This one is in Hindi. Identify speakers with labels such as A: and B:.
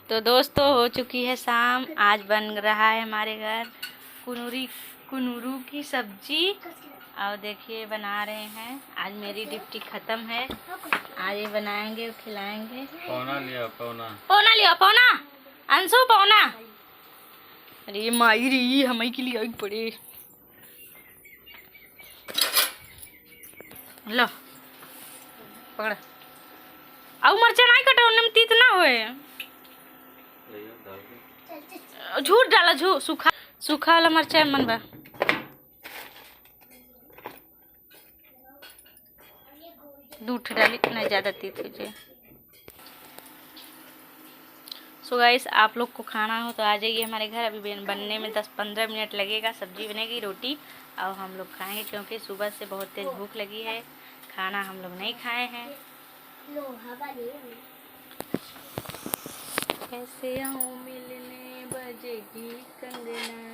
A: तो दोस्तों हो चुकी है शाम। आज बन रहा है हमारे घर कुनूरू की सब्जी। और देखिए बना रहे हैं। आज मेरी ड्यूटी ख़त्म है। आज ये बनाएंगे और खिलाएंगे।
B: पौना लिया पौना
A: पौना अंशु पौना। अरे माई री हमें के लिए पड़े। लो पकड़। आउ मरचा नहीं कटो में तीत ना होए। झूठ डाला सूखा वाला मरचा मन बा। दूध डाली नहीं ज़्यादा तीत हो जाए। सो गाइस आप लोग को खाना हो तो आ जाइए हमारे घर। अभी बनने में 10-15 मिनट लगेगा। सब्जी बनेगी, रोटी और हम लोग खाएंगे क्योंकि सुबह से बहुत तेज भूख लगी है। खाना हम लोग नहीं खाए हैं। कैसे आऊँ मिलने बजेगी कंगना।